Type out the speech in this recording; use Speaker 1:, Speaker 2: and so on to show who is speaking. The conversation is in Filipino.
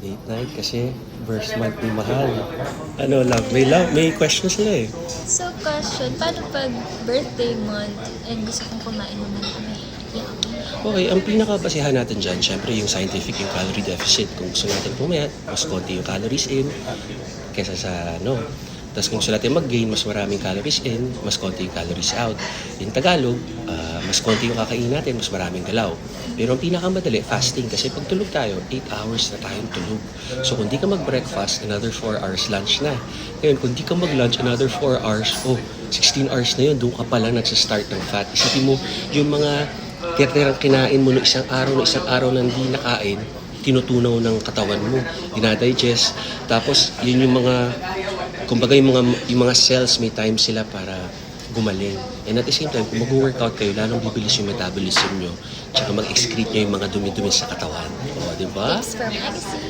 Speaker 1: Date night kasi first month ni Mahal. Ano, may question sila eh.
Speaker 2: So, question, paano pag birthday month and gusto kong kumain naman kami? Yeah.
Speaker 1: Okay, ang pinakabasihan natin dyan, syempre yung scientific, yung calorie deficit. Kung gusto natin pumayat, mas konti yung calories in kesa sa ano. Tapos kung gusto natin mag-gain, mas maraming calories in, mas konti yung calories out. In Tagalog, mas konti yung kakain natin, mas maraming galaw. Pero ang pinakamadali, fasting. Kasi pag tulog tayo, 8 hours na tayong tulog. So kung di ka mag-breakfast, another 4 hours lunch na. Ngayon, kung di ka mag-lunch, another 4 hours, 16 hours na yun, doon ka pala nagsastart ng fat. Isipin mo, yung mga tira-tirang kinain mo no isang araw na hindi nakain, tinutunaw ng katawan mo, dinadigest. Tapos, yun yung mga, kumbaga yung mga cells, may time sila para gumaling. And at the same time, kung mag-workout kayo, lalong bibilis yung metabolism nyo, tsaka mag-excrete nyo yung mga dumi-dumi sa katawan. O, di ba?
Speaker 2: Thanks for magazine.